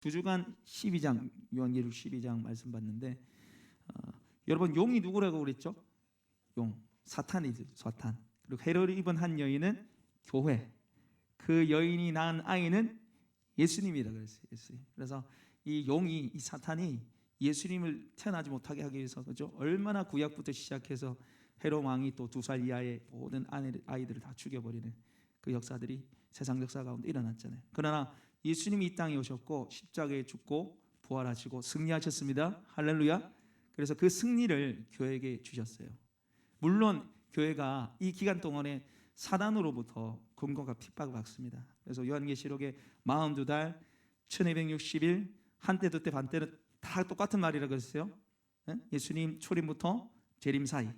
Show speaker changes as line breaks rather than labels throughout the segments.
두 주간 12장 요한계시록 12장 말씀 봤는데 여러분 용이 누구라고 그랬죠? 용 사탄이죠. 사탄. 그리고 해를 입은 한 여인은 교회. 그 여인이 낳은 아이는 예수님이라고 그랬어요. 예수님. 그래서 이 용이 이 사탄이 예수님을 태어나지 못하게 하기 위해서 그죠? 얼마나 구약부터 시작해서 헤롯 왕이 또 2살 이하의 모든 아이들을 다 죽여버리는 그 역사들이 세상 역사 가운데 일어났잖아요. 그러나 예수님이 이 땅에 오셨고 십자가에 죽고 부활하시고 승리하셨습니다. 할렐루야. 그래서 그 승리를 교회에게 주셨어요. 물론 교회가 이 기간 동안에 사단으로부터 공격과 핍박을 받습니다. 그래서 요한계시록에 42달 1260일 한때 두때 반때는 다 똑같은 말이라고 했어요. 예수님 초림부터 재림 사이.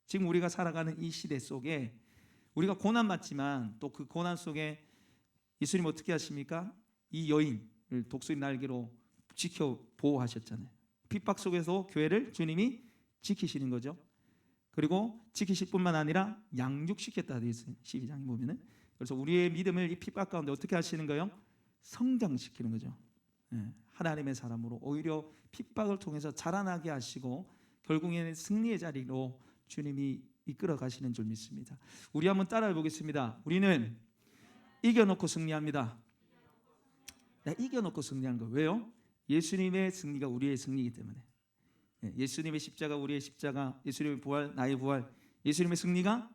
지금 우리가 살아가는 이 시대 속에 우리가 고난 받지만 또 그 고난 속에 예수님 어떻게 하십니까? 이 여인을 독수리 날개로 지켜 보호하셨잖아요. 핍박 속에서 교회를 주님이 지키시는 거죠. 그리고 지키실 뿐만 아니라 양육시켰다 되어 있어요. 12장에 보면은. 그래서 우리의 믿음을 이 핍박 가운데 어떻게 하시는 거예요? 성장시키는 거죠. 하나님의 사람으로 오히려 핍박을 통해서 자라나게 하시고 결국에는 승리의 자리로 주님이 이끌어 가시는 줄 믿습니다. 우리 한번 따라해 보겠습니다. 우리는 이겨놓고 승리합니다. 이겨놓고 승리한 거 왜요? 예수님의 승리가 우리의 승리이기 때문에. 예수님의 십자가 우리의 십자가, 예수님의 부활 나의 부활, 예수님의 승리가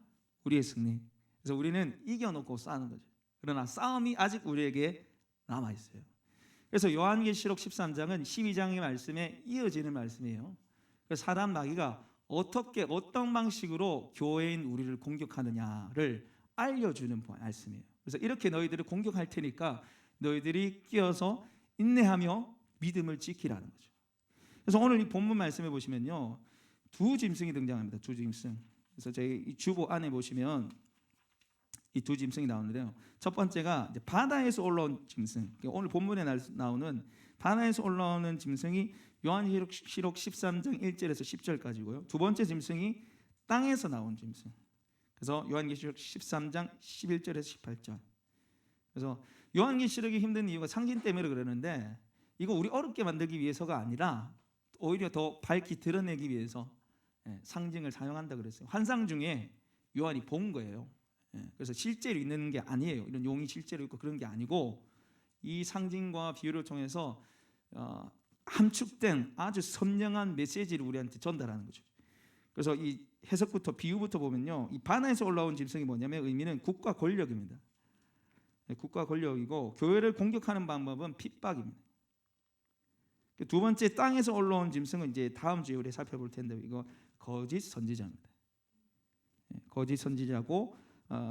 우리의 승리. 그래서 우리는 이겨놓고 싸우는 거죠. 그러나 싸움이 아직 우리에게 남아 있어요. 그래서 요한계시록 13장은 12장의 말씀에 이어지는 말씀이에요. 그래서 사단 마귀가 어떻게 어떤 방식으로 교회인 우리를 공격하느냐를 알려주는 말씀이에요. 그래서 이렇게 너희들을 공격할 테니까 너희들이 끼어서 인내하며 믿음을 지키라는 거죠. 그래서 오늘 이 본문 말씀해 보시면요, 두 짐승이 등장합니다. 두 짐승. 그래서 저희 이 주보 안에 보시면 이 두 짐승이 나오는데요. 첫 번째가 이제 바다에서 올라온 짐승. 오늘 본문에 나오는 바다에서 올라오는 짐승이 요한계시록 13장 1절에서 10절까지고요. 두 번째 짐승이 땅에서 나온 짐승. 그래서 요한계시록 13장 11절에서 18절. 그래서 요한계시록이 힘든 이유가 상징 때문에 그러는데 이거 우리 어렵게 만들기 위해서가 아니라 오히려 더 밝히 드러내기 위해서 상징을 사용한다 그랬어요. 환상 중에 요한이 본 거예요. 그래서 실제로 있는 게 아니에요. 이런 용이 실제로 있고 그런 게 아니고 이 상징과 비유를 통해서 함축된 아주 선명한 메시지를 우리한테 전달하는 거죠. 그래서 이 해석부터 비유부터 보면요, 이 바다에서 올라온 짐승이 뭐냐면 의미는 국가 권력입니다. 국가 권력이고 교회를 공격하는 방법은 핍박입니다. 두 번째 땅에서 올라온 짐승은 이제 다음 주에 우리 살펴볼 텐데 이거 거짓 선지자입니다. 거짓 선지자고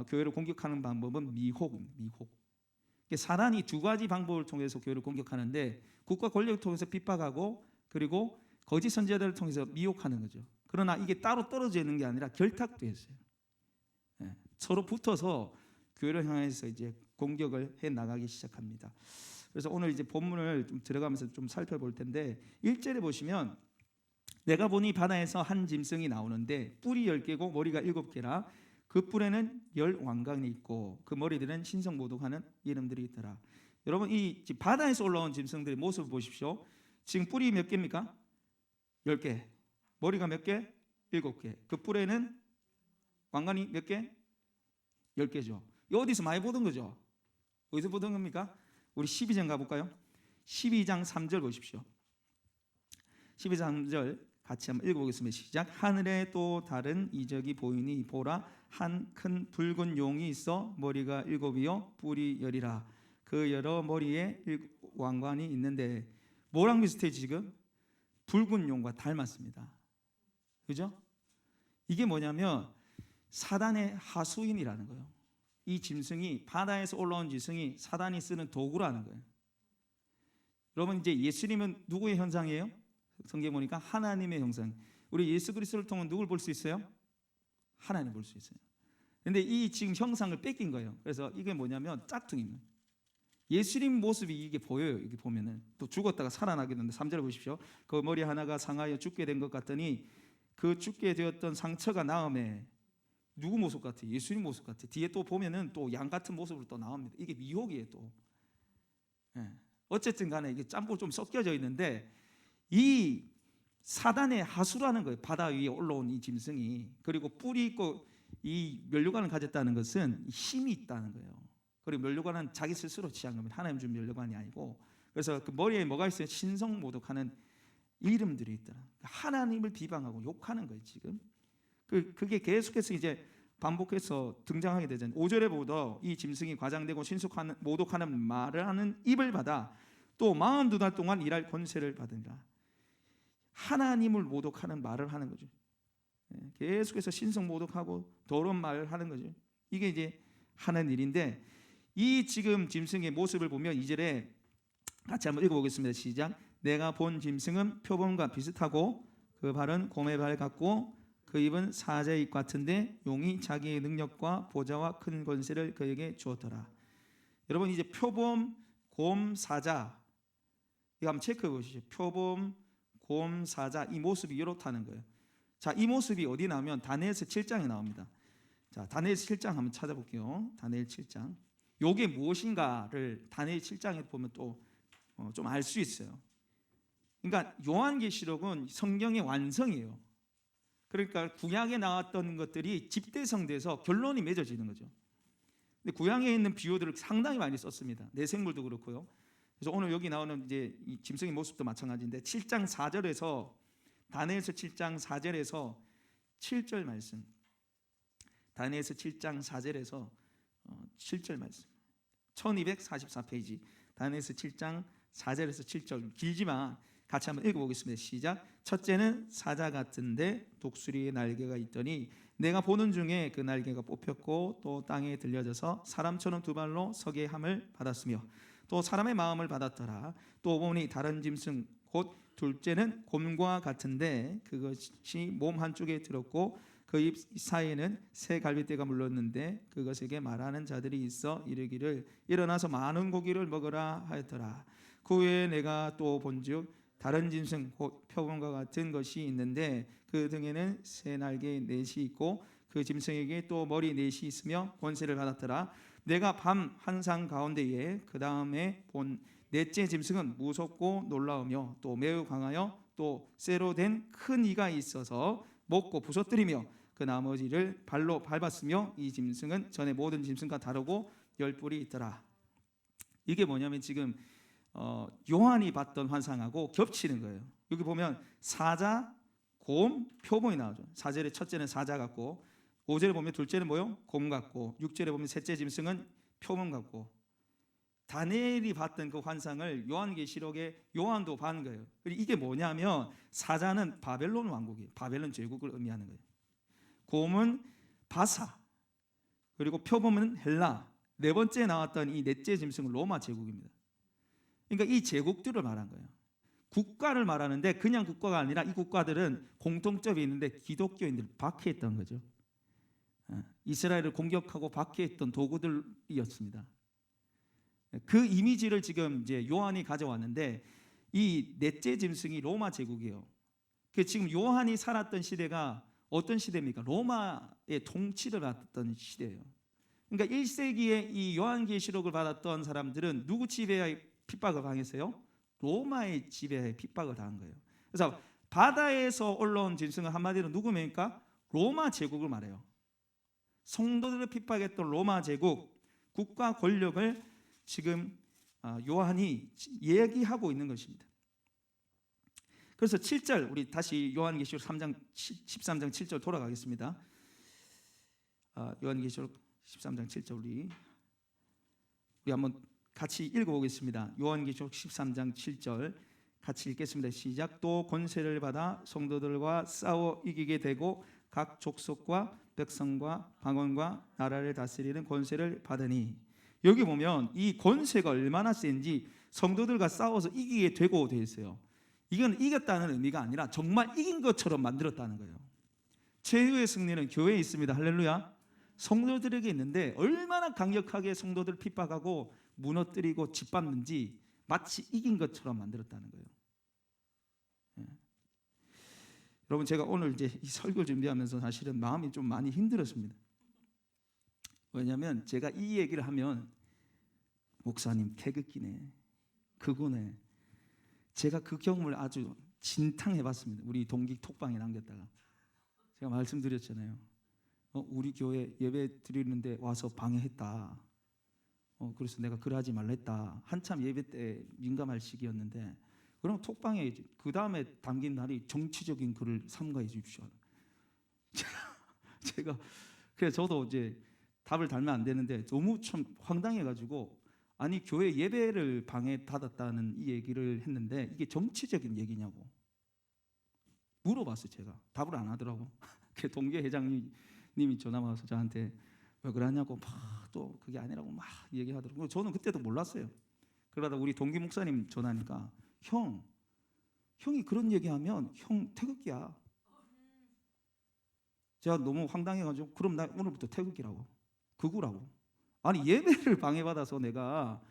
교회를 공격하는 방법은 미혹입니다. 미혹. 사단이 두 가지 방법을 통해서 교회를 공격하는데 국가 권력을 통해서 핍박하고 그리고 거짓 선지자들을 통해서 미혹하는 거죠. 그러나 이게 따로 떨어져 있는 게 아니라 결탁되어 있어요. 서로 붙어서 교회를 향해서 이제 공격을 해 나가기 시작합니다. 그래서 오늘 이제 본문을 좀 들어가면서 좀 살펴볼 텐데 1절에 보시면 내가 보니 바다에서 한 짐승이 나오는데 뿔이 10개고 머리가 7개라 그 뿔에는 10왕관이 있고 그 머리들은 신성모독하는 이름들이 있더라. 여러분 이 바다에서 올라온 짐승들의 모습을 보십시오. 지금 뿔이 몇 개입니까? 10개. 머리가 몇 개? 7개. 그 뿔에는 왕관이 몇 개? 10개죠. 이거 어디서 많이 보던 거죠? 어디서 보던 겁니까? 우리 12장 가볼까요? 12장 3절 보십시오. 12장 3절 같이 한번 읽어보겠습니다. 시작. 하늘에 또 다른 이적이 보이니 보라 한 큰 붉은 용이 있어 머리가 7이요 뿔이 10이라 그 여러 머리에 왕관이 있는데 뭐랑 비슷해 지금? 붉은 용과 닮았습니다. 그죠? 이게 뭐냐면 사단의 하수인이라는 거예요. 이 짐승이 바다에서 올라온 짐승이 사단이 쓰는 도구라는 거예요. 여러분 이제 예수님은 누구의 형상이에요? 성경 보니까 하나님의 형상. 우리 예수 그리스도를 통해 누굴 볼 수 있어요? 하나님 볼 수 있어요. 그런데 이 지금 형상을 뺏긴 거예요. 그래서 이게 뭐냐면 짝퉁입니다. 예수님 모습이 이게 보여요. 이게 보면은 또 죽었다가 살아나겠는데 3절 보십시오. 그 머리 하나가 상하여 죽게 된 것 같더니 그 죽게 되었던 상처가 나음에 누구 모습 같아? 예수님 모습 같아. 뒤에 또 보면은 또 양 같은 모습으로 또 나옵니다. 이게 미혹이에요 또. 어쨌든 간에 이게 짬뽕 좀 섞여져 있는데 이 사단의 하수라는 거예요. 바다 위에 올라온 이 짐승이. 그리고 뿔이 있고 이 면류관을 가졌다는 것은 힘이 있다는 거예요. 그리고 면류관은 자기 스스로 취한 겁니다. 하나님 준 면류관이 아니고. 그래서 그 머리에 뭐가 있어요? 신성모독하는 이름들이 있더라. 하나님을 비방하고 욕하는 거예요. 지금 그게 계속해서 이제 반복해서 등장하게 되잖아요. 5절에 보도 이 짐승이 과장되고 신속하는 모독하는 말을 하는 입을 받아 또 42달 동안 일할 권세를 받으니라. 하나님을 모독하는 말을 하는 거죠. 계속해서 신성 모독하고 더러운 말을 하는 거죠. 이게 이제 하는 일인데 이 지금 짐승의 모습을 보면 2절에 같이 한번 읽어보겠습니다. 시작. 내가 본 짐승은 표범과 비슷하고 그 발은 곰의 발 같고 그 입은 사자의 입 같은데 용이 자기의 능력과 보좌와 큰 권세를 그에게 주었더라. 여러분 이제 표범, 곰, 사자 이거 한번 체크해 보시죠. 표범, 곰, 사자 이 모습이 이렇다는 거예요. 자, 이 모습이 어디 나오면 다니엘서 7장에 나옵니다. 자, 다니엘 7장 한번 찾아볼게요. 다니엘 7장. 요게 무엇인가를 다니엘 7장에 보면 또 좀 알 수 있어요. 그러니까 요한계시록은 성경의 완성이에요. 그러니까 구약에 나왔던 것들이 집대성돼서 결론이 맺어지는 거죠. 근데 구약에 있는 비유들을 상당히 많이 썼습니다. 내생물도 그렇고요. 그래서 오늘 여기 나오는 이제 이 짐승의 모습도 마찬가지인데 7장 4절에서 다니엘서 7장 4절에서 7절 말씀. 다니엘서 7장 4절에서 7절 말씀. 1244페이지. 다니엘서 7장 4절에서 7절 길지만 같이 한번 읽어보겠습니다. 시작. 첫째는 사자 같은데 독수리의 날개가 있더니 내가 보는 중에 그 날개가 뽑혔고 또 땅에 들려져서 사람처럼 두 발로 서게 함을 받았으며 또 사람의 마음을 받았더라. 또 보니 다른 짐승 곧 둘째는 곰과 같은데 그것이 몸 한쪽에 들었고 그 입 사이에는 새 갈빗대가 물렀는데 그것에게 말하는 자들이 있어 이르기를 일어나서 많은 고기를 먹으라 하였더라. 그 후에 내가 또 본즉 다른 짐승 곧 표범과 같은 것이 있는데 그 등에는 새 날개 넷이 있고 그 짐승에게 또 머리 넷이 있으며 권세를 받았더라. 내가 밤 환상 가운데에 그 다음에 본 넷째 짐승은 무섭고 놀라우며 또 매우 강하여 또 쇠로 된 큰 이가 있어서 먹고 부서뜨리며 그 나머지를 발로 밟았으며 이 짐승은 전에 모든 짐승과 다르고 열 뿔이 있더라. 이게 뭐냐면 지금 요한이 봤던 환상하고 겹치는 거예요. 여기 보면 사자, 곰, 표범이 나오죠. 4절에 첫째는 사자 같고 5절에 보면 둘째는 뭐요? 곰 같고 6절에 보면 셋째 짐승은 표범 같고 다니엘이 봤던 그 환상을 요한계시록에 요한도 본 거예요. 이게 뭐냐면 사자는 바벨론 왕국이에요. 바벨론 제국을 의미하는 거예요. 곰은 바사 그리고 표범은 헬라. 네 번째 나왔던 이 넷째 짐승은 로마 제국입니다. 그러니까 이 제국들을 말한 거예요. 국가를 말하는데 그냥 국가가 아니라 이 국가들은 공통점이 있는데 기독교인들 박해했던 거죠. 이스라엘을 공격하고 박해했던 도구들이었습니다. 그 이미지를 지금 이제 요한이 가져왔는데 이 넷째 짐승이 로마 제국이에요. 지금 요한이 살았던 시대가 어떤 시대입니까? 로마의 통치를 받았던 시대예요. 그러니까 1세기에 이 요한계시록을 받았던 사람들은 누구 지배하에 핍박을 당했어요? 로마의 지배하에 핍박을 당한 거예요. 그래서 바다에서 올라온 짐승은 한마디로 누구입니까? 로마 제국을 말해요. 성도들을 핍박했던 로마 제국, 국가 권력을 지금 요한이 얘기하고 있는 것입니다. 그래서 7절 우리 다시 요한계시록 3장 13장 7절 돌아가겠습니다. 요한계시록 13장 7절 우리 한번 같이 읽어보겠습니다. 요한계시록 13장 7절 같이 읽겠습니다. 시작. 또 권세를 받아 성도들과 싸워 이기게 되고 각 족속과 백성과 방언과 나라를 다스리는 권세를 받으니 여기 보면 이 권세가 얼마나 센지 성도들과 싸워서 이기게 되고 되어 있어요. 이건 이겼다는 의미가 아니라 정말 이긴 것처럼 만들었다는 거예요. 최후의 승리는 교회에 있습니다. 할렐루야. 성도들에게 있는데 얼마나 강력하게 성도들을 핍박하고 무너뜨리고 짓밟는지 마치 이긴 것처럼 만들었다는 거예요. 여러분 제가 오늘 이제 이 설교를 준비하면서 사실은 마음이 좀 많이 힘들었습니다. 왜냐하면 제가 이 얘기를 하면 목사님 태극기네 그거네. 제가 그 경험을 아주 진탕해봤습니다. 우리 동기 톡방에 남겼다가 제가 말씀드렸잖아요. 우리 교회 예배 드리는데 와서 방해했다. 그래서 내가 그러지 말랬다. 한참 예배 때 민감할 시기였는데, 그럼 톡방에 그 다음에 담긴 날이 정치적인 글을 삼가해 주십시오. 제가 그래서 저도 이제 답을 달면 안 되는데 너무 참 황당해가지고, 아니 교회 예배를 방해받았다는 이 얘기를 했는데 이게 정치적인 얘기냐고 물어봤어요. 제가 답을 안 하더라고. 그 동계 회장님이 전화 와서 저한테 왜 그러냐고 막 또 그게 아니라고 막 얘기하더라고요. 저는 그때도 몰랐어요. 그러다 우리 동기 목사님 전화하니까 형이 그런 얘기하면 형 태극기야. 제가 너무 황당해가지고 그럼 나 오늘부터 태극기라고, 극우라고. 아니 예배를 방해받아서 내가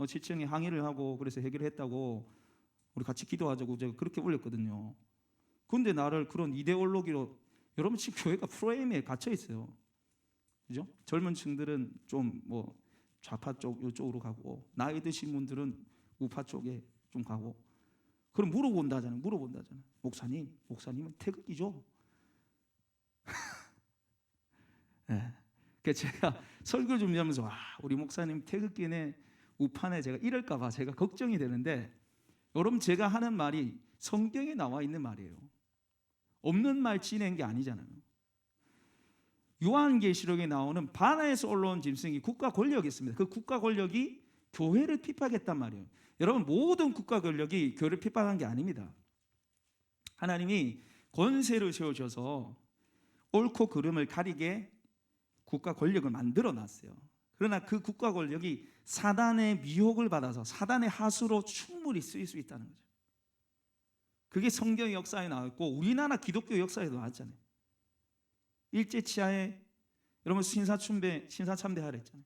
지청에 항의를 하고 그래서 해결했다고 우리 같이 기도하자고 제가 그렇게 올렸거든요. 근데 나를 그런 이데올로기로, 여러분 지금 교회가 프레임에 갇혀 있어요. 그죠? 젊은 층들은 좀 뭐 좌파 쪽 이쪽으로 가고 나이 드신 분들은 우파 쪽에 좀 가고, 그럼 물어본다잖아요. 목사님은 태극기죠? 네. 그래서 제가 설교 준비하면서 우리 목사님 태극기네 우파네 제가 이럴까봐 제가 걱정이 되는데, 여러분 제가 하는 말이 성경에 나와 있는 말이에요. 없는 말 지낸 게 아니잖아요. 요한계시록에 나오는 바다에서 올라온 짐승이 국가 권력이 있습니다. 그 국가 권력이 교회를 핍박했단 말이에요. 여러분 모든 국가 권력이 교회를 핍박한 게 아닙니다. 하나님이 권세를 세우셔서 옳고 그름을 가리게 국가 권력을 만들어 놨어요. 그러나 그 국가 권력이 사단의 미혹을 받아서 사단의 하수로 충분히 쓰일 수 있다는 거죠. 그게 성경의 역사에 나왔고 우리나라 기독교 역사에도 나왔잖아요. 일제치하에 여러분 신사참배하라 했잖아요.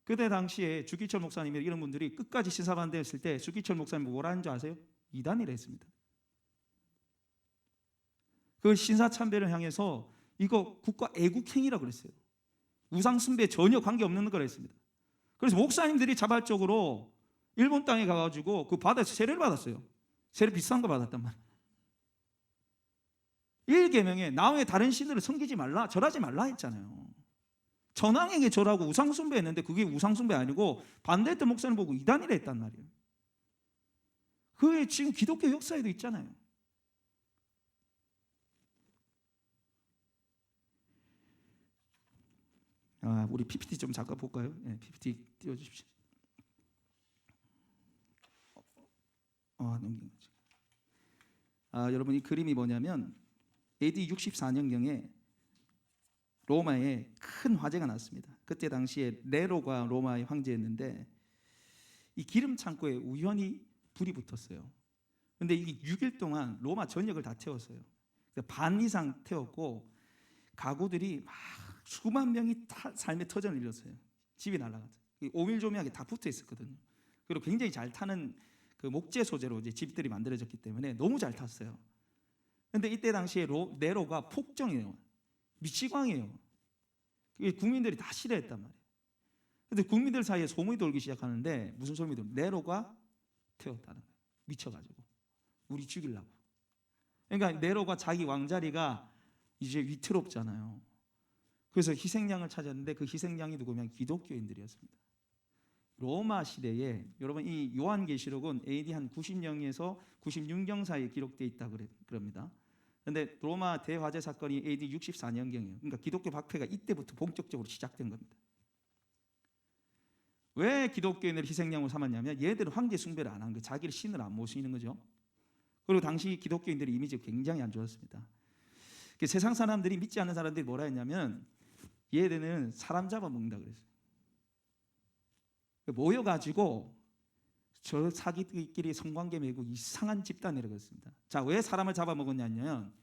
그때 당시에 주기철 목사님 이런 분들이 끝까지 신사반대했을 때 주기철 목사님 뭐라 하는 줄 아세요? 이단이라 했습니다. 그 신사참배를 향해서 이거 국가 애국행위라고 그랬어요. 우상숭배에 전혀 관계없는 거라 했습니다. 그래서 목사님들이 자발적으로 일본 땅에 가가지고 그 바다에서 세례를 받았어요. 세례 비싼 거 받았단 말이에요. 1계명에 나 외에 다른 신들을 섬기지 말라, 절하지 말라 했잖아요. 전왕에게 절하고 우상숭배 했는데 그게 우상숭배 아니고 반대했던 목사님 보고 이단이라 했단 말이에요. 그게 지금 기독교 역사에도 있잖아요. 우리 PPT 좀 잠깐 볼까요? 네, PPT 띄워주십시오. 넘긴 거죠. 여러분 이 그림이 뭐냐면 AD 64년경에 로마에 큰 화재가 났습니다. 그때 당시에 네로가 로마의 황제였는데 이 기름 창고에 우연히 불이 붙었어요. 그런데 이게 6일 동안 로마 전역을 다 태웠어요. 반 이상 태웠고 가구들이 막 수만 명이 삶의 터전을 잃었어요. 집이 날아갔어요. 오밀조밀하게 다 붙어 있었거든요. 그리고 굉장히 잘 타는 그 목재 소재로 이제 집들이 만들어졌기 때문에 너무 잘 탔어요. 그런데 이때 당시에 네로가 폭정이에요. 미치광이에요. 국민들이 다 싫어했단 말이에요. 그런데 국민들 사이에 소문이 돌기 시작하는데 무슨 소문이 돌? 네로가 태웠다는 거예요. 미쳐가지고 우리 죽이려고. 그러니까 네로가 자기 왕자리가 이제 위태롭잖아요. 그래서 희생양을 찾았는데 그 희생양이 누구면 기독교인들이었습니다. 로마 시대에 여러분 이 요한계시록은 AD 한 90년에서 96년 사이에 기록되어 있다 그럽니다. 그런데 로마 대화재 사건이 AD 64년경이에요. 그러니까 기독교 박해가 이때부터 본격적으로 시작된 겁니다. 왜 기독교인을 희생양으로 삼았냐면 얘들은 황제 숭배를 안 한 거예요. 자기를 신을 안 모시는 거죠. 그리고 당시 기독교인들의 이미지가 굉장히 안 좋았습니다. 세상 사람들이 믿지 않는 사람들이 뭐라 했냐면 얘들은 사람 잡아먹는다 그랬어요. 모여가지고 저 사기끼리 성관계 맺고 이상한 집단이라고 했습니다. 자, 왜 사람을 잡아먹었냐면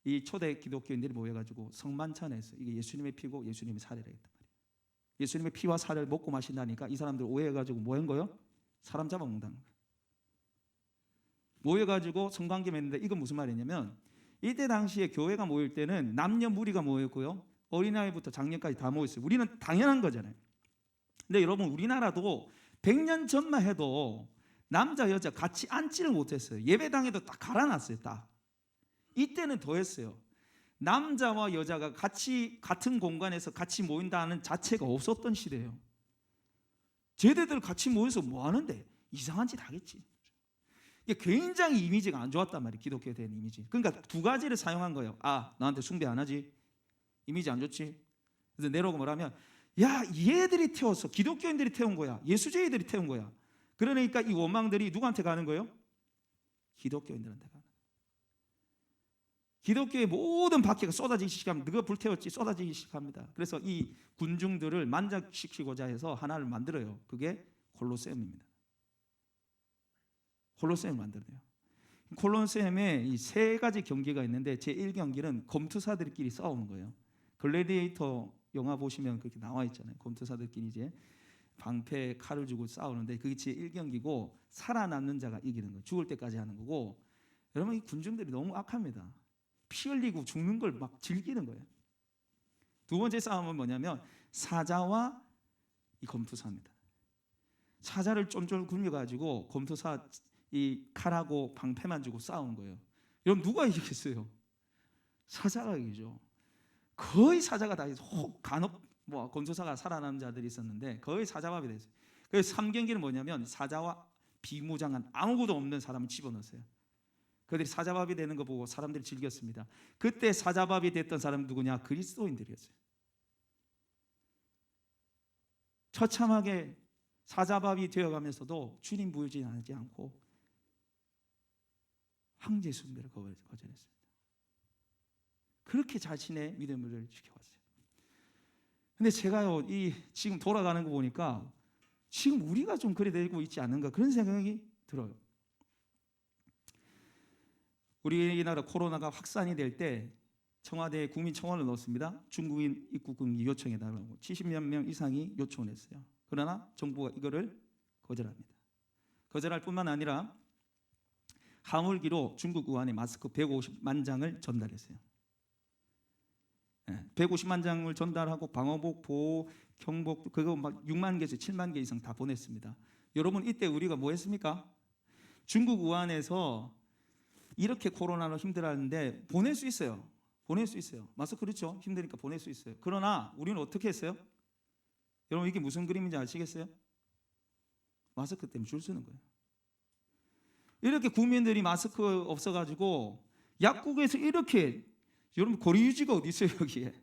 이 초대 기독교인들이 모여가지고 성만찬에서 이게 예수님의 피고 예수님의 살이라 했단 말이에요. 예수님의 피와 살을 먹고 마신다니까 이 사람들 오해해가지고 뭐 한 거예요? 사람 잡아먹는다는 거예요. 모여가지고 성관계 맺는데 이건 무슨 말이냐면 이때 당시에 교회가 모일 때는 남녀 무리가 모였고요. 어린아이부터 장년까지 다 모였어요. 우리는 당연한 거잖아요. 근데 여러분 우리나라도 100년 전만 해도 남자 여자 같이 앉지를 못했어요. 예배당에도 딱 갈아놨어요. 딱 이때는 더 했어요. 남자와 여자가 같이 같은 공간에서 같이 모인다는 자체가 없었던 시대예요. 제대들 같이 모여서 뭐 하는데 이상한 짓 하겠지. 이게 굉장히 이미지가 안 좋았단 말이에요. 기독교에 대한 이미지. 그러니까 두 가지를 사용한 거예요. 아, 나한테 숭배 안 하지? 이미지 안 좋지? 그래서 내려오고 뭐라면, 야, 얘들이 태웠어. 기독교인들이 태운 거야. 예수주의들이 태운 거야. 그러니까 이 원망들이 누구한테 가는 거예요? 기독교인들한테 가는 거예요. 기독교의 모든 박해가 쏟아지기 시작하면 누가 불태웠지? 쏟아지기 시작합니다. 그래서 이 군중들을 만족시키고자 해서 하나를 만들어요. 그게 콜로세움입니다. 콜로세움 만들어요. 콜로세움에 이 세 가지 경기가 있는데 제1경기는 검투사들끼리 싸우는 거예요. 글래디에이터 영화 보시면 그렇게 나와 있잖아요. 검투사들끼리 이제 방패 칼을 주고 싸우는데 그게 제1경기고 살아남는 자가 이기는 거예요. 죽을 때까지 하는 거고, 여러분 이 군중들이 너무 악합니다. 피 흘리고 죽는 걸 막 즐기는 거예요. 두 번째 싸움은 뭐냐면 사자와 이 검투사입니다. 사자를 쫀쫀 굴려가지고 검투사 이 칼하고 방패만 주고 싸운 거예요. 여러분 누가 이기겠어요? 사자가 이기죠. 거의 사자가 다 혹 간혹 뭐 검투사가 살아남은 자들이 있었는데 거의 사자밥이 됐어요. 그래서 3경기는 뭐냐면 사자와 비무장한 아무것도 없는 사람을 집어넣었어요. 그들이 사자밥이 되는 거 보고 사람들이 즐겼습니다. 그때 사자밥이 됐던 사람은 누구냐? 그리스도인들이었어요. 처참하게 사자밥이 되어가면서도 주님 부여하지 않고 황제 숭배를 거절했습니다. 그렇게 자신의 믿음을 지켜왔어요. 근데 제가요, 이 지금 돌아가는 거 보니까 지금 우리가 좀 그래 되고 있지 않은가 그런 생각이 들어요. 우리나라 코로나가 확산이 될 때 청와대에 국민청원을 넣었습니다. 중국인 입국 금지 요청해달라고 70만 명 이상이 요청을 했어요. 그러나 정부가 이거를 거절합니다. 거절할 뿐만 아니라 화물기로 중국 우한에 마스크 150만 장을 전달했어요. 150만 장을 전달하고 방호복, 보호, 경복 그거 막 6만 개에서 7만 개 이상 다 보냈습니다. 여러분 이때 우리가 뭐 했습니까? 중국 우한에서 이렇게 코로나로 힘들어하는데 보낼 수 있어요. 보낼 수 있어요. 마스크 그렇죠? 힘드니까 보낼 수 있어요. 그러나 우리는 어떻게 했어요? 여러분 이게 무슨 그림인지 아시겠어요? 마스크 때문에 줄 서는 거예요. 이렇게 국민들이 마스크 없어가지고 약국에서 이렇게 여러분 거리 유지가 어디 있어요 여기에?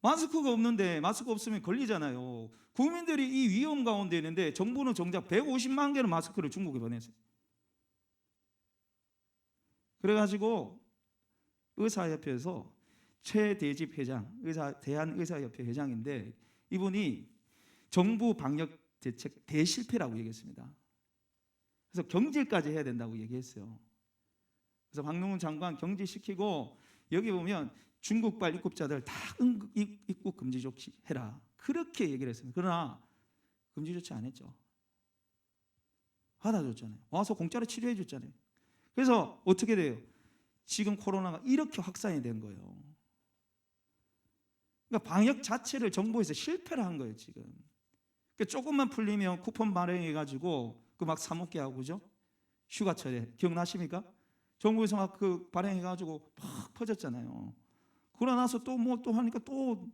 마스크가 없는데 마스크 없으면 걸리잖아요. 국민들이 이 위험 가운데 있는데 정부는 정작 150만 개의 마스크를 중국에 보냈어요. 그래가지고 의사협회에서 최대집 회장, 대한의사협회 회장인데 이분이 정부 방역 대책 대실패라고 얘기했습니다. 그래서 경질까지 해야 된다고 얘기했어요. 그래서 박능훈 장관 경질시키고 여기 보면 중국발 입국자들 다 입국 금지 조치해라 그렇게 얘기를 했습니다. 그러나 금지 조치 안 했죠. 받아줬잖아요. 와서 공짜로 치료해 줬잖아요. 그래서 어떻게 돼요? 지금 코로나가 이렇게 확산이 된 거예요. 그러니까 방역 자체를 정부에서 실패를 한 거예요 지금. 그러니까 조금만 풀리면 쿠폰 발행해가지고 그 막 사 먹게 하고 그죠? 휴가철에 기억나십니까? 정부에서 막 그 발행해가지고 막 퍼졌잖아요. 그러고 나서 또 뭐 또 하니까 또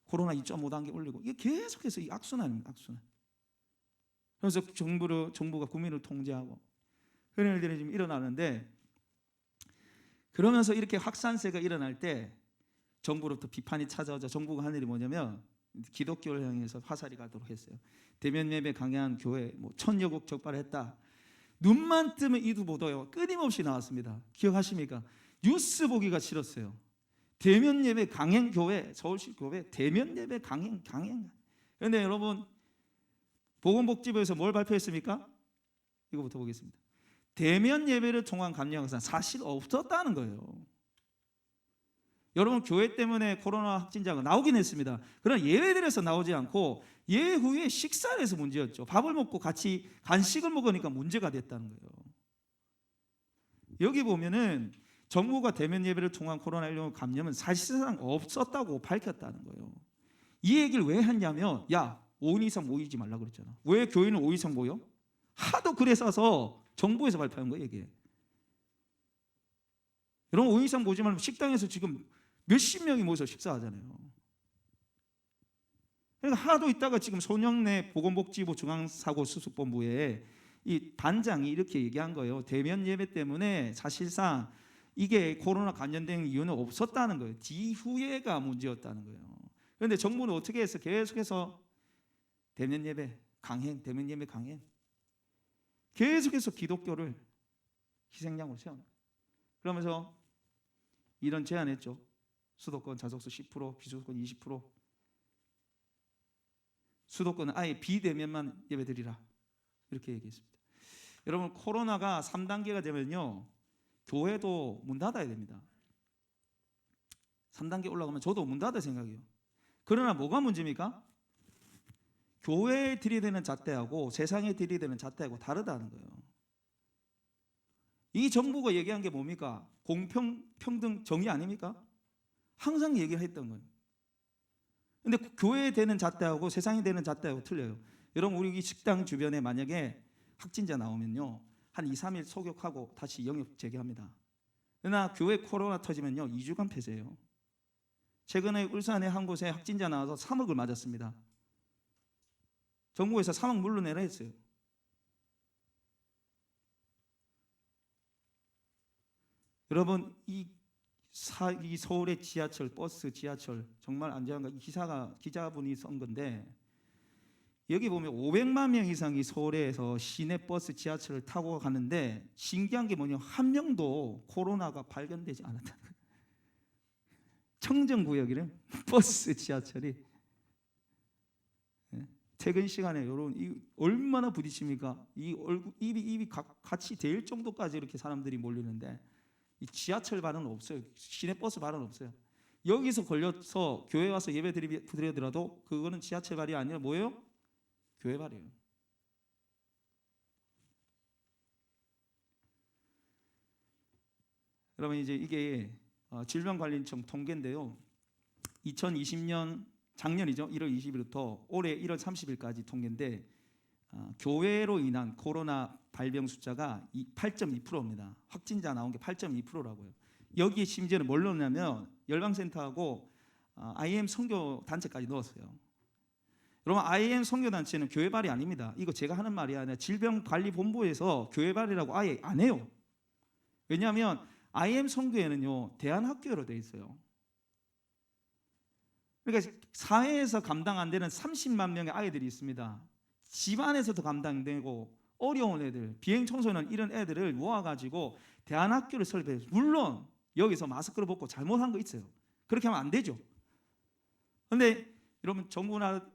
코로나 2.5단계 올리고 이게 계속해서 이 악순환입니다. 악순환. 그래서 정부가 국민을 통제하고 그런 일들이 지금 일어나는데 그러면서 이렇게 확산세가 일어날 때 정부로부터 비판이 찾아오자 정부가 한 일이 뭐냐면 기독교를 향해서 화살이 가도록 했어요. 대면 예배 강행한 교회 뭐 1000여 곳 적발했다. 눈만 뜨면 이두 보도요 끊임없이 나왔습니다. 기억하십니까? 뉴스 보기가 싫었어요. 대면 예배 강행 교회, 서울시 교회 대면 예배 강행. 그런데 여러분 보건복지부에서 뭘 발표했습니까? 이거부터 보겠습니다. 대면 예배를 통한 감염 확산 사실 없었다는 거예요. 여러분 교회 때문에 코로나 확진자가 나오긴 했습니다. 그러나 예배드려서 나오지 않고 예배 후에 식사를 해서 문제였죠. 밥을 먹고 같이 간식을 먹으니까 문제가 됐다는 거예요. 여기 보면은 정부가 대면 예배를 통한 코로나19 감염은 사실상 없었다고 밝혔다는 거예요. 이 얘기를 왜 했냐면 야 5인 이상 모이지 말라 그랬잖아. 왜 교회는 5인 이상 모여? 하도 글에 써서 정부에서 발표한 거예요 이게. 여러분 오인상 보지 말고 식당에서 지금 몇십 명이 모여서 식사하잖아요. 그러니까 하도 있다가 지금 손영래 보건복지부 중앙사고수습본부에 이 반장이 이렇게 얘기한 거예요. 대면 예배 때문에 사실상 이게 코로나 관련된 이유는 없었다는 거예요. 뒤후에가 문제였다는 거예요. 그런데 정부는 어떻게 해서 계속해서 대면 예배 강행, 대면 예배 강행, 계속해서 기독교를 희생양으로 세우는 거예요. 그러면서 이런 제안했죠. 수도권 좌석수 10%, 비수도권 20%, 수도권은 아예 비대면만 예배드리라 이렇게 얘기했습니다. 여러분 코로나가 3단계가 되면요 교회도 문 닫아야 됩니다. 3단계 올라가면 저도 문 닫을 생각이에요. 그러나 뭐가 문제입니까? 교회에 들이대는 잣대하고 세상에 들이대는 잣대하고 다르다는 거예요. 이 정부가 얘기한 게 뭡니까? 공평, 평등, 정의 아닙니까? 항상 얘기했던 거예요. 근데 교회에 되는 잣대하고 세상에 되는 잣대하고 틀려요. 여러분 우리 이 식당 주변에 만약에 확진자 나오면요 한 2, 3일 소격하고 다시 영업 재개합니다. 그러나 교회 코로나 터지면요 2주간 폐쇄해요. 최근에 울산의 한 곳에 확진자 나와서 3억을 맞았습니다. 정부에서 3억 물러내라 했어요. 여러분 이 서울의 지하철, 버스, 지하철 정말 안전한가? 이 기자분이 쓴 건데 여기 보면 500만 명 이상이 서울에서 시내 버스, 지하철을 타고 가는데 신기한 게 뭐냐? 한 명도 코로나가 발견되지 않았다는 거예요. 청정구역이래 버스, 지하철이. 퇴근 시간에 여러분 이 얼마나 부딪힙니까? 이 얼굴 입이 같이 될 정도까지 이렇게 사람들이 몰리는데 이 지하철 발은 없어요. 시내 버스 발은 없어요. 여기서 걸려서 교회 와서 예배 드리더라도 그거는 지하철 발이 아니라 뭐예요? 교회 발이에요. 여러분 이제 이게 질병관리청 통계인데요. 2020년 작년이죠. 1월 20일부터 올해 1월 30일까지 통계인데 교회로 인한 코로나 발병 숫자가 8.2%입니다. 확진자 나온 게 8.2%라고요. 여기에 심지어는 뭘 넣냐면 열방센터하고 IM 선교 단체까지 넣었어요. 여러분 IM 선교 단체는 교회발이 아닙니다. 이거 제가 하는 말이 아니라 질병관리본부에서 교회발이라고 아예 안 해요. 왜냐하면 IM 선교에는요 대안학교로 돼 있어요. 그러니까 사회에서 감당 안 되는 30만 명의 아이들이 있습니다. 집안에서도 감당되고 어려운 애들, 비행 청소년 이런 애들을 모아가지고 대안학교를 설립해요. 물론 여기서 마스크를 벗고 잘못한 거 있어요. 그렇게 하면 안 되죠. 그런데 여러분 정부나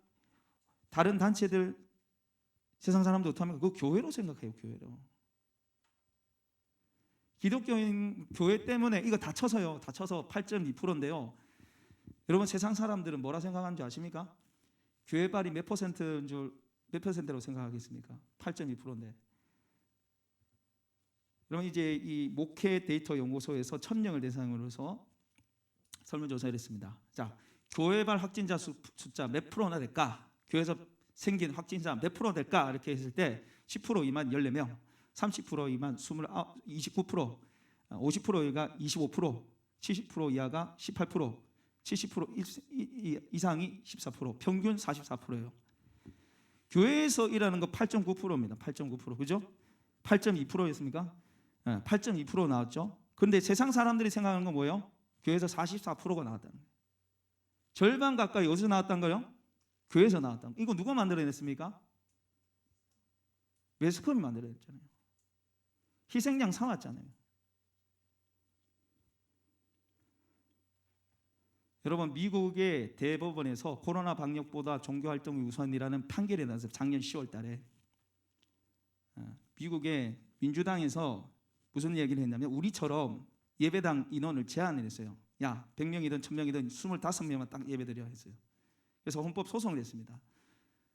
다른 단체들 세상 사람들 어떡합니까? 그거 교회로 생각해요. 교회로. 기독교인 교회 때문에 이거 다 쳐서요. 다 쳐서 8.2%인데요. 여러분 세상 사람들은 뭐라 생각하는 줄 아십니까? 교회발이 몇 퍼센트라고 생각하겠습니까? 8.2%인데. 여러분 이제 이 목회 데이터 연구소에서 1000명을 대상으로 해서 설문조사를 했습니다. 자, 교회발 확진자 숫자 몇 프로나 될까? 교회에서 생긴 확진자 몇 프로 될까? 이렇게 했을 때 10% 이만 14명, 30% 이만 29%, 50%가 25%, 70% 이하가 18%, 70% 이상이 14%, 평균 44%예요. 교회에서 일하는 거 8.9%입니다. 8.9%. 그죠? 8.2%였습니까? 8.2% 나왔죠. 그런데 세상 사람들이 생각하는 건 뭐예요? 교회에서 44%가 나왔다는 거예요. 절반 가까이 어디서 나왔다는 거예요? 교회에서 나왔다는 거예요. 이거 누가 만들어냈습니까? 매스컴이 만들어냈잖아요. 희생양 삼았잖아요. 여러분 미국의 대법원에서 코로나 방역보다 종교활동이 우선이라는 판결이 나서 작년 10월 달에 미국의 민주당에서 무슨 얘기를 했냐면 우리처럼 예배당 인원을 제한을 했어요. 야 100명이든 1000명이든 25명만 딱 예배드려 했어요. 그래서 헌법 소송을 했습니다.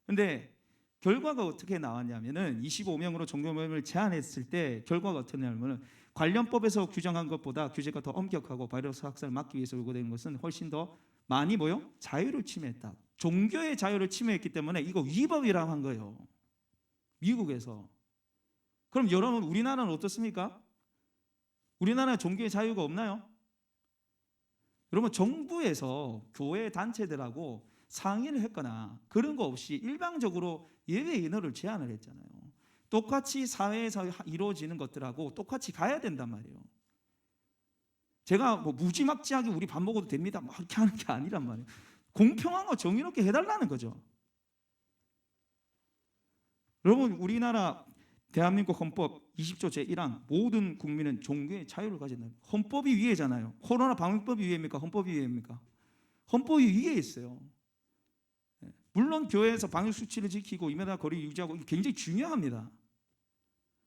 그런데 결과가 어떻게 나왔냐면은 25명으로 종교 모임을 제한했을 때 결과가 어떻게 나왔냐면은 관련법에서 규정한 것보다 규제가 더 엄격하고 바이러스 확산을 막기 위해서 요구되는 것은 훨씬 더 많이 뭐요? 자유를 침해했다. 종교의 자유를 침해했기 때문에 이거 위법이라고 한 거예요. 미국에서. 그럼 여러분 우리나라는 어떻습니까? 우리나라에 종교의 자유가 없나요? 여러분 정부에서 교회 단체들하고 상의를 했거나 그런 거 없이 일방적으로 예배 인원을 제한을 했잖아요. 똑같이 사회에서 이루어지는 것들하고 똑같이 가야 된단 말이에요. 제가 뭐 무지막지하게 우리 밥 먹어도 됩니다 뭐 이렇게 하는 게 아니란 말이에요. 공평하고 정의롭게 해달라는 거죠. 여러분 우리나라 대한민국 헌법 20조 제1항 모든 국민은 종교의 자유를 가진다. 헌법이 위에잖아요. 코로나 방역법이 위에입니까? 헌법이 위에입니까? 헌법이 위에 있어요. 물론 교회에서 방역 수치를 지키고 2m 거리 유지하고 굉장히 중요합니다.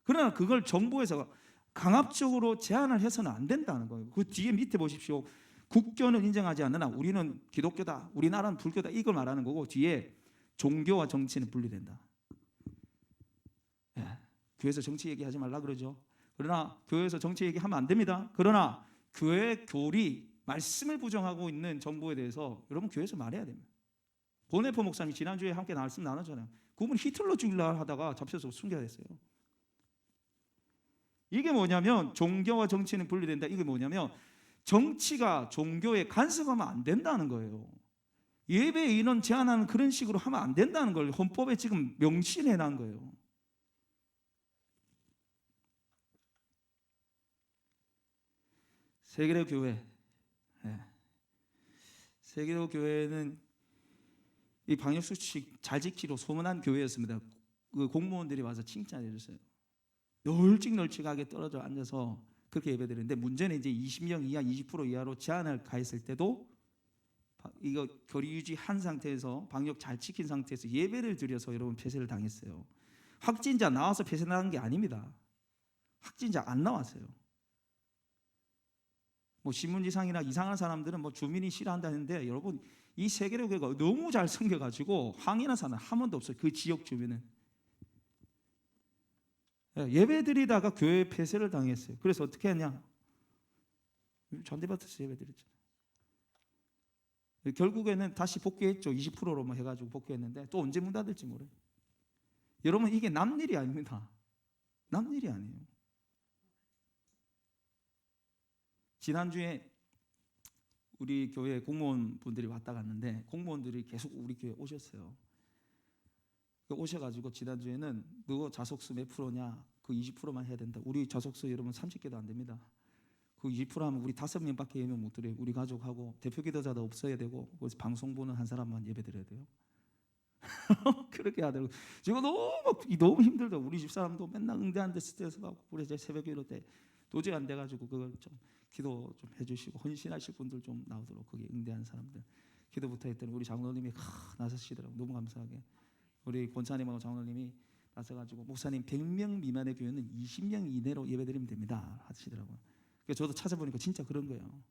그러나 그걸 정부에서 강압적으로 제한을 해서는 안 된다는 거예요. 그 뒤에 밑에 보십시오. 국교는 인정하지 않으나 우리는 기독교다, 우리나라는 불교다 이걸 말하는 거고 뒤에 종교와 정치는 분리된다. 교회에서 정치 얘기하지 말라 그러죠. 그러나 교회에서 정치 얘기하면 안 됩니다. 그러나 교회 교리 말씀을 부정하고 있는 정부에 대해서 여러분 교회에서 말해야 됩니다. 보네포 목사님 지난주에 함께 말씀 나눴잖아요. 그분 히틀러 죽이려 하다가 잡혀서 숨겨야 됐어요. 이게 뭐냐면 종교와 정치는 분리된다. 이게 뭐냐면 정치가 종교에 간섭하면 안 된다는 거예요. 예배 인원 제한하는 그런 식으로 하면 안 된다는 걸 헌법에 지금 명시해 놓은 거예요. 세계로 교회, 세계로 교회는 이 방역 수칙 잘 지키로 소문난 교회였습니다. 그 공무원들이 와서 칭찬해 줬어요. 널찍널찍하게 떨어져 앉아서 그렇게 예배드리는데 문제는 이제 20명 이하, 20% 이하로 제한을 가했을 때도 이거 거리 유지한 상태에서 방역 잘 지킨 상태에서 예배를 드려서 여러분 폐쇄를 당했어요. 확진자 나와서 폐쇄 나간 게 아닙니다. 확진자 안 나왔어요. 뭐 신문지상이나 이상한 사람들은 뭐 주민이 싫어한다는데 여러분 이 세계로 교회가 너무 잘 생겨가지고 항의하는 사람 한 번도 없어요. 그 지역 주민은 예배드리다가 교회 폐쇄를 당했어요. 그래서 어떻게 했냐? 잔디밭에서 예배드렸죠. 결국에는 다시 복귀했죠. 20%로만 해가지고 복귀했는데 또 언제 문 닫을지 모르요. 여러분 이게 남 일이 아닙니다. 남 일이 아니에요. 지난주에 우리 교회 공무원분들이 왔다 갔는데 공무원들이 계속 우리 교회 오셨어요. 오셔가지고 지난주에는 너 좌석수 몇 프로냐? 그 20%만 해야 된다. 우리 좌석수 여러분 30개도 안 됩니다. 그 20% 하면 우리 5명밖에 예배 못 드려요. 우리 가족하고 대표 기도자도 없어야 되고 그래서 방송 보는 한 사람만 예배 드려야 돼요. 그렇게 하더라고. 제가 너무 힘들다. 우리 집사람도 맨날 응대하는데 스트레스 받고 우리 이제 새벽 기도 때 도저히 안 돼가지고 그걸 좀 기도 좀 해주시고 헌신하실 분들 좀 나오도록 거기 응대하는 사람들 기도부터 했더니 우리 장로님이 나서시더라고. 너무 감사하게 우리 권사님하고 장로님이 나서가지고 목사님 100명 미만의 교회는 20명 이내로 예배드리면 됩니다 하시더라고요. 그래서 저도 찾아보니까 진짜 그런 거예요.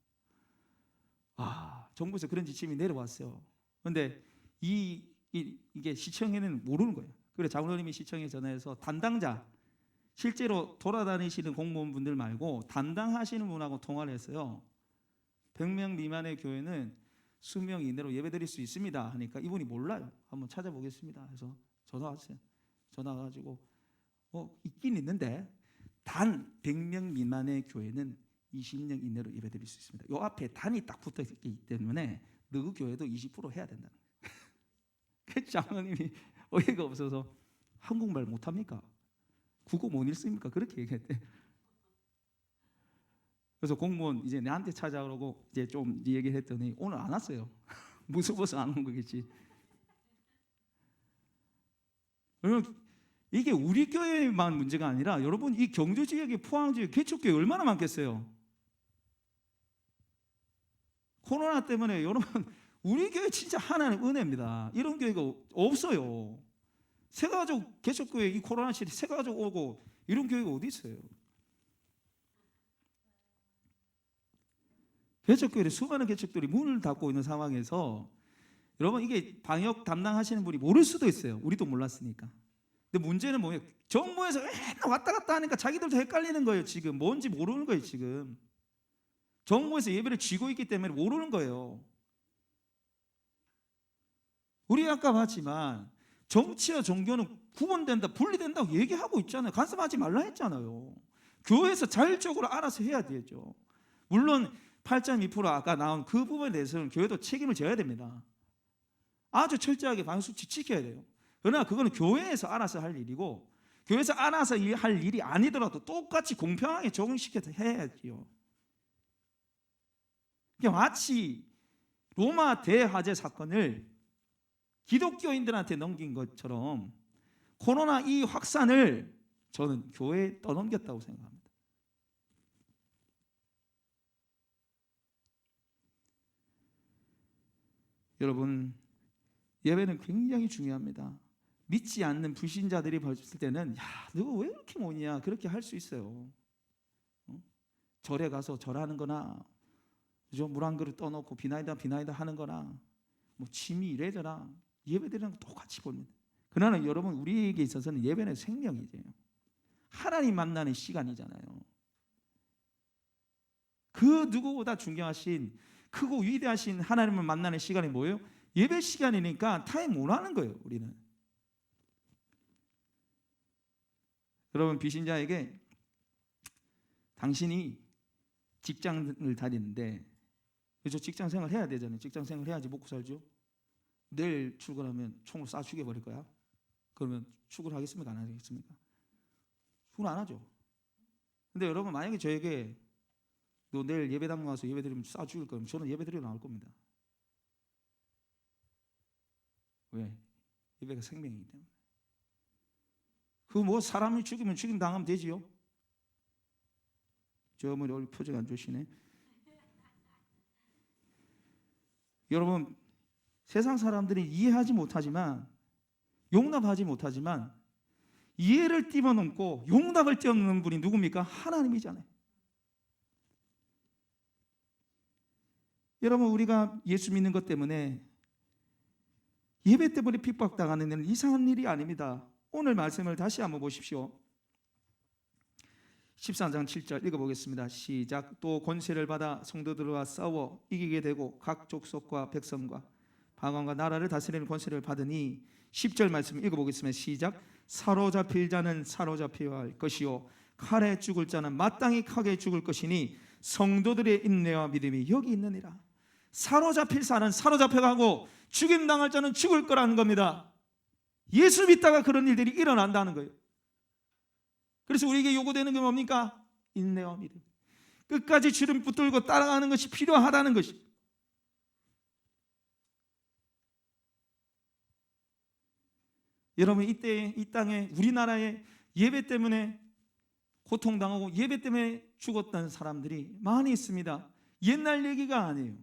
정부에서 그런 지침이 내려왔어요. 그런데 이게 시청에는 모르는 거예요. 그래서 장로님이 시청에 전화해서 담당자 실제로 돌아다니시는 공무원분들 말고 담당하시는 분하고 통화를 했어요. 100명 미만의 교회는 수명 이내로 예배드릴 수 있습니다 하니까 이분이 몰라요. 한번 찾아보겠습니다 해서 전화 왔어요. 전화 와가지고 있긴 있는데 단 100명 미만의 교회는 20명 이내로 예배드릴 수 있습니다. 요 앞에 단이 딱 붙어있기 때문에 너희 교회도 20% 해야 된다는 거예요. 그 장로님이 어이가 없어서 한국말 못합니까? 국어 못 읽습니까? 그렇게 얘기했대. 그래서 공무원 이제 나한테 찾아오라고 이제 좀 얘기했더니 오늘 안 왔어요. 무서워서 안 온 거겠지. 이게 우리 교회만 문제가 아니라 여러분 이 경주 지역에 포항 지역 개척교회 얼마나 많겠어요. 코로나 때문에 여러분 우리 교회 진짜 하나의 은혜입니다. 이런 교회가 없어요. 새가족 개척교회 이 코로나 시대 새가족 오고 이런 교회가 어디 있어요? 개척교회 수많은 개척들이 문을 닫고 있는 상황에서 여러분 이게 방역 담당하시는 분이 모를 수도 있어요. 우리도 몰랐으니까. 근데 문제는 뭐예요? 정부에서 맨날 왔다 갔다 하니까 자기들도 헷갈리는 거예요. 지금 뭔지 모르는 거예요. 지금 정부에서 예배를 쥐고 있기 때문에 모르는 거예요. 우리 아까 봤지만 정치와 종교는 구분된다, 분리된다고 얘기하고 있잖아요. 간섭하지 말라 했잖아요. 교회에서 자율적으로 알아서 해야 되죠. 물론 8.2% 아까 나온 그 부분에 대해서는 교회도 책임을 져야 됩니다. 아주 철저하게 방역수칙 지켜야 돼요. 그러나 그거는 교회에서 알아서 할 일이고, 교회에서 알아서 할 일이 아니더라도 똑같이 공평하게 적용시켜서 해야지요. 마치 로마 대화재 사건을 기독교인들한테 넘긴 것처럼 코로나 이 확산을 저는 교회에 떠넘겼다고 생각합니다. 여러분, 예배는 굉장히 중요합니다. 믿지 않는 불신자들이 봤을 때는, 야, 너 왜 이렇게 뭐냐, 그렇게 할 수 있어요. 절에 가서 절하는 거나, 물 한 그릇 떠놓고 비나이다 하는 거나, 뭐 취미 이래저래 예배드리는 거 똑같이 봅니다. 그러나 여러분, 우리에게 있어서는 예배는 생명이죠. 하나님 만나는 시간이잖아요. 그 누구보다 중요하신, 크고 위대하신 하나님을 만나는 시간이 뭐예요? 예배 시간이니까 타임 못 하는 거예요. 우리는. 여러분, 비신자에게 당신이 직장을 다니는데, 그렇죠? 직장 생활 해야 되잖아요. 직장 생활 해야지 먹고 살죠. 내일 출근하면 총을 쏴 죽여버릴 거야. 그러면 출근하겠습니까? 안 하겠습니까? 출근 안 하죠. 근데 여러분, 만약에 저에게 너 내일 예배당 와서 예배드리면 쏴 죽일 거면 저는 예배드리러 나올 겁니다. 왜? 예배가 생명이기 때문에. 그 뭐 사람이 죽이면 죽임 당하면 되지요. 저 어머니 오늘 표정 안 좋으시네. 여러분, 세상 사람들이 이해하지 못하지만, 용납하지 못하지만, 이해를 뛰어넘고 용납을 뛰어넘는 분이 누굽니까? 하나님이잖아요. 여러분, 우리가 예수 믿는 것 때문에, 예배 때문에 핍박당하는 일은 이상한 일이 아닙니다. 오늘 말씀을 다시 한번 보십시오. 14장 7절 읽어보겠습니다. 시작. 또 권세를 받아 성도들과 싸워 이기게 되고 각 족속과 백성과 방언과 나라를 다스리는 권세를 받으니, 10절 말씀 읽어보겠습니다. 시작. 사로잡힐 자는 사로잡혀야 할 것이요 칼에 죽을 자는 마땅히 칼에 죽을 것이니 성도들의 인내와 믿음이 여기 있느니라. 사로잡힐 자는 사로잡혀가고 죽임당할 자는 죽을 거라는 겁니다. 예수 믿다가 그런 일들이 일어난다는 거예요. 그래서 우리에게 요구되는 게 뭡니까? 인내와 믿음. 끝까지 주름 붙들고 따라가는 것이 필요하다는 것이. 여러분, 이때 이 땅에 우리나라에 예배 때문에 고통당하고 예배 때문에 죽었던 사람들이 많이 있습니다. 옛날 얘기가 아니에요.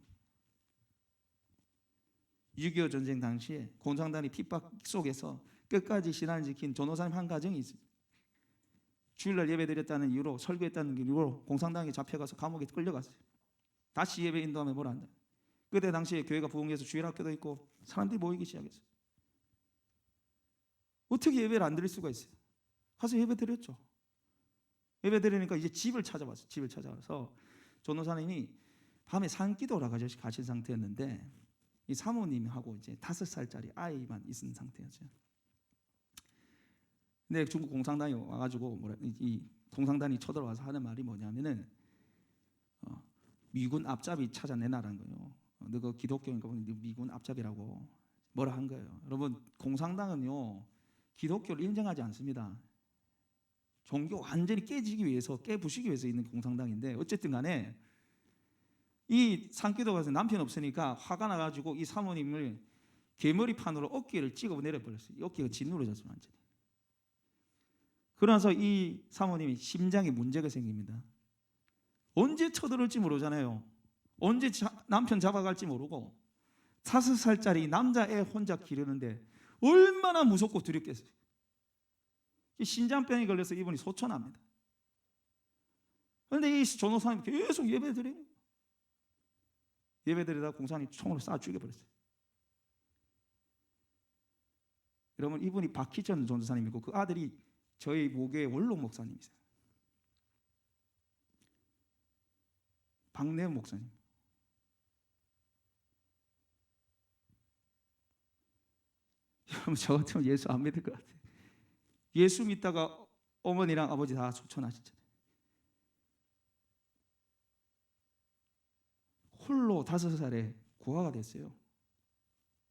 6.25 전쟁 당시에 공산당이 핍박 속에서 끝까지 신앙을 지킨 전도사님 한 가정이 있습니다. 주일날 예배드렸다는 이유로, 설교했다는 이유로 공산당에 잡혀가서 감옥에 끌려갔어요. 다시 예배 인도하면 뭘 한다. 그때 당시에 교회가 부흥해서 주일학교도 있고 사람들이 모이기 시작했어요. 어떻게 예배를 안 드릴 수가 있어요? 가서 예배 드렸죠. 예배 드리니까 이제 집을 찾아봤어요. 집을 찾아와서 전도사님이 밤에 산기도라 가신 상태였는데, 이 사모님하고 이제 5살짜리 아이만 있는 상태였어요. 근데 중국 공산당이 와가지고 이 공산당이 쳐들어와서 하는 말이 뭐냐면은, 미군 앞잡이 찾아내라는 거예요. 너가 기독교니까 미군 앞잡이라고 뭐라 한 거예요. 여러분, 공산당은요 기독교를 인정하지 않습니다. 종교 완전히 깨지기 위해서, 깨부시기 위해서 있는 공산당인데, 어쨌든 간에 이 산기도 가서 남편 없으니까 화가 나가지고 이 사모님을 개머리판으로 어깨를 찍어 내려버렸어요. 이 어깨가 짓누러졌어요, 완전히. 그러나서 이 사모님이 심장에 문제가 생깁니다. 언제 쳐들어올지 모르잖아요. 언제 남편 잡아갈지 모르고 5살짜리 남자애 혼자 기르는데 얼마나 무섭고 두렵겠어요. 신장병에 걸려서 이분이 소천합니다. 그런데 이 전도사님이 계속 예배드려요. 예배드리다가 공산이 총으로 쏴 죽여버렸어요. 여러분, 이분이 박희천 전도사님이고 그 아들이 저희 모교의 원로 목사님이세요. 박내원 목사님. 여러분 저 같으면 예수 안 믿을 것 같아요. 예수 믿다가 어머니랑 아버지 다 소천하셨잖아요. 홀로 5살에 고아가 됐어요.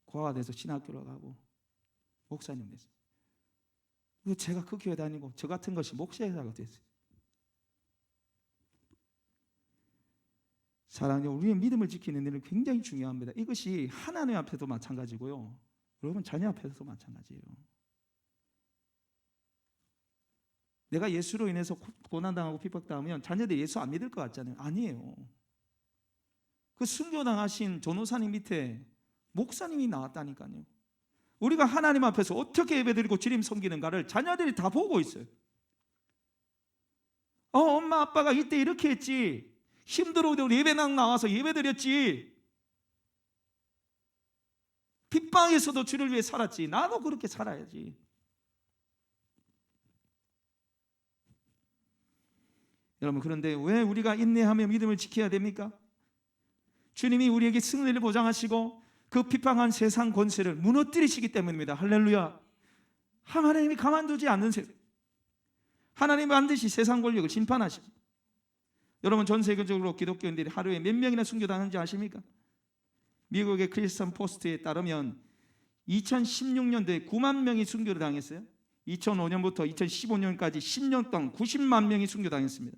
고아가 돼서 신학교를 가고 목사님 됐어요. 그리고 제가 그 교회 다니고 저 같은 것이 목사가 됐어요. 사랑하는 우리의 믿음을 지키는 일은 굉장히 중요합니다. 이것이 하나님 앞에도 마찬가지고요. 여러분 자녀 앞에서도 마찬가지예요. 내가 예수로 인해서 고난당하고 핍박당하면 자녀들이 예수 안 믿을 것 같잖아요. 아니에요. 그 순교당하신 전호사님 밑에 목사님이 나왔다니까요. 우리가 하나님 앞에서 어떻게 예배드리고 주님 섬기는가를 자녀들이 다 보고 있어요. 엄마 아빠가 이때 이렇게 했지. 힘들어도 예배당 나와서 예배드렸지. 핍박에서도 주를 위해 살았지. 나도 그렇게 살아야지. 여러분 그런데 왜 우리가 인내하며 믿음을 지켜야 됩니까? 주님이 우리에게 승리를 보장하시고 그 핍박한 세상 권세를 무너뜨리시기 때문입니다. 할렐루야. 하나님이 가만두지 않으세요. 하나님이 반드시 세상 권력을 심판하십니다. 여러분 전 세계적으로 기독교인들이 하루에 몇 명이나 순교당하는지 아십니까? 미국의 크리스천 포스트에 따르면 2016년도에 9만 명이 순교를 당했어요. 2005년부터 2015년까지 10년 동안 90만 명이 순교당했습니다.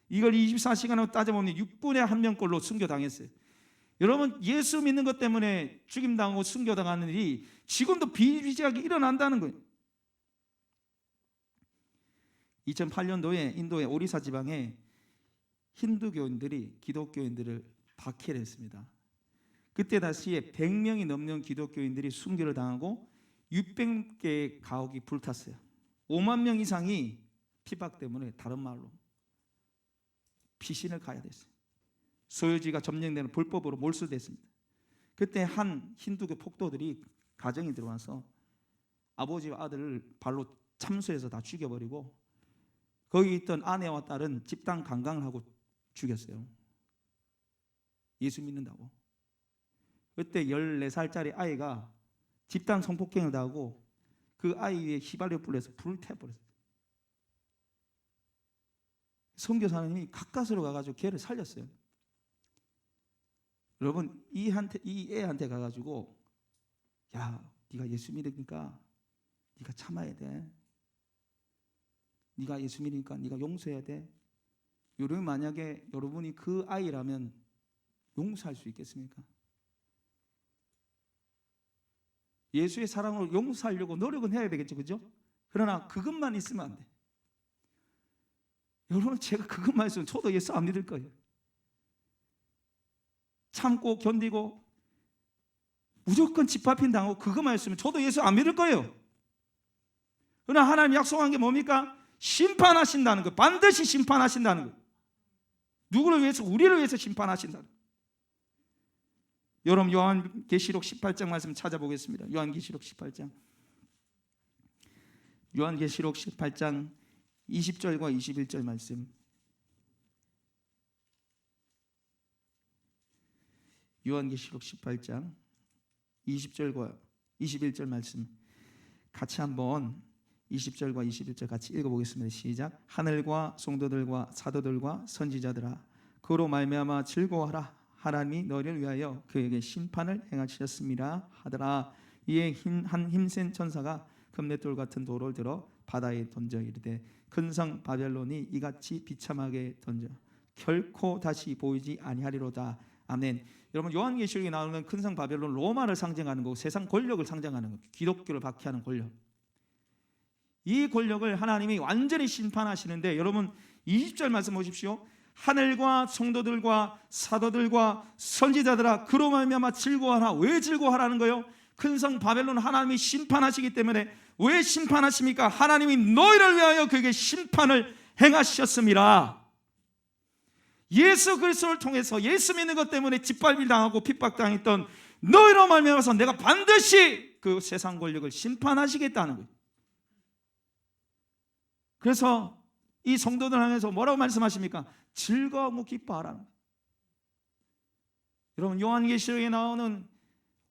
이걸 24시간으로 따져보면 6분의 1명꼴로 순교당했어요. 여러분 예수 믿는 것 때문에 죽임당하고 순교당하는 일이 지금도 비일비재하게 일어난다는 거예요. 2008년도에 인도의 오리사 지방에 힌두교인들이 기독교인들을 박해를 했습니다. 그때 당시에 100명이 넘는 기독교인들이 순교를 당하고 600개의 가옥이 불탔어요. 5만 명 이상이 핍박 때문에 다른 말로 피신을 가야 됐어요. 소유지가 점령되는 불법으로 몰수됐습니다. 그때 한 힌두교 폭도들이 가정에 들어와서 아버지와 아들을 발로 참수해서 다 죽여버리고 거기 있던 아내와 딸은 집단 강간을 하고 죽였어요. 예수 믿는다고. 그때 14살짜리 아이가 집단 성폭행을 당하고 그 아이 위에 휘발유 불에서 불을 태워버렸어요. 선교사님이 가까스로 가가지고 걔를 살렸어요. 여러분 이 애한테 가가지고 야 네가 예수 믿으니까 네가 참아야 돼. 네가 예수 믿으니까 네가 용서해야 돼. 여러분 만약에 여러분이 그 아이라면 용서할 수 있겠습니까? 예수의 사랑으로 용서하려고 노력은 해야 되겠죠, 그죠? 그러나 그것만 있으면 안 돼. 여러분 제가 그것만 있으면 저도 예수 안 믿을 거예요. 참고 견디고 무조건 짓밟힌 당하고 그것만 있으면 저도 예수 안 믿을 거예요. 그러나 하나님 약속한 게 뭡니까? 심판하신다는 거. 반드시 심판하신다는 거. 누구를 위해서? 우리를 위해서 심판하신다는 거. 여러분 요한계시록 18장 말씀 찾아보겠습니다. 요한계시록 18장. 요한계시록 18장 20절과 21절 말씀. 요한계시록 18장 20절과 21절 말씀 같이 한번 20절과 21절 같이 읽어보겠습니다. 시작. 하늘과 성도들과 사도들과 선지자들아 그로 말미암아 즐거워하라. 하나님이 너를 위하여 그에게 심판을 행하셨습니다 하더라. 이에 한 힘센 천사가 금맷돌 같은 돌을 들어 바다에 던져 이르되 큰 성 바벨론이 이같이 비참하게 던져 결코 다시 보이지 아니하리로다. 아멘. 여러분 요한계시록에 나오는 큰 성 바벨론 로마를 상징하는 거고 세상 권력을 상징하는 거예요. 기독교를 박해하는 권력. 이 권력을 하나님이 완전히 심판하시는데 여러분 20절 말씀 보십시오. 하늘과 성도들과 사도들과 선지자들아 그로 말미암아 즐거워하라. 왜 즐거워하라는 거예요? 큰 성 바벨론 하나님이 심판하시기 때문에. 왜 심판하십니까? 하나님이 너희를 위하여 그에게 심판을 행하셨습니다. 예수 그리스도를 통해서 예수 믿는 것 때문에 짓밟이 당하고 핍박당했던 너희로 말미암아서 내가 반드시 그 세상 권력을 심판하시겠다는 거예요. 그래서 이 성도들 향해서 뭐라고 말씀하십니까? 즐거워하고 기뻐하라는 거예요. 여러분 요한계시록에 나오는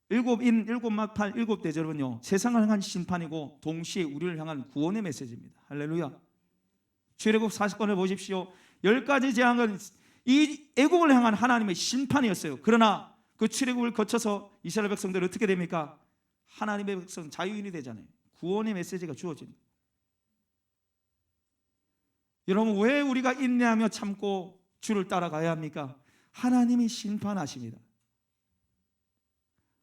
일곱인, 일곱마팔, 일곱 대접은요 세상을 향한 심판이고 동시에 우리를 향한 구원의 메시지입니다. 할렐루야. 출애굽 40권을 보십시오. 10가지 재앙은 이 애국을 향한 하나님의 심판이었어요. 그러나 그 출애굽을 거쳐서 이스라엘 백성들 어떻게 됩니까? 하나님의 백성 자유인이 되잖아요. 구원의 메시지가 주어집니다. 여러분, 왜 우리가 인내하며 참고 주를 따라가야 합니까? 하나님이 심판하십니다.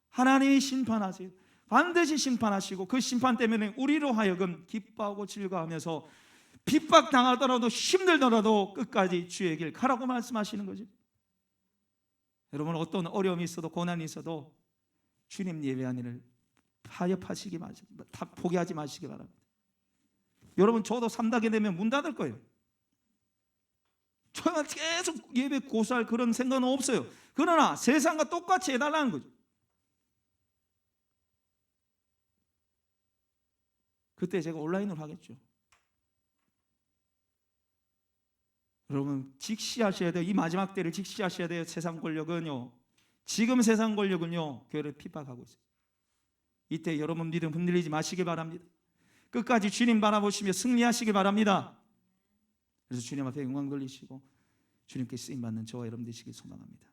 하나님이 심판하세요. 반드시 심판하시고 그 심판 때문에 우리로 하여금 기뻐하고 즐거워하면서 핍박당하더라도 힘들더라도 끝까지 주의 길 가라고 말씀하시는 거죠. 여러분, 어떤 어려움이 있어도 고난이 있어도 주님 예배한 일을 타협하시기 마십니다. 포기하지 마시기 바랍니다. 여러분, 저도 삼다게 되면 문 닫을 거예요. 저는 계속 예배 고수할 그런 생각은 없어요. 그러나 세상과 똑같이 해달라는 거죠. 그때 제가 온라인으로 하겠죠. 여러분, 직시하셔야 돼요. 이 마지막 때를 직시하셔야 돼요. 세상 권력은요, 지금 세상 권력은요 교회를 핍박하고 있어요. 이때 여러분 믿음 흔들리지 마시기 바랍니다. 끝까지 주님 바라보시며 승리하시기 바랍니다. 그래서 주님 앞에 영광 돌리시고 주님께 쓰임받는 저와 여러분 되시길 소망합니다.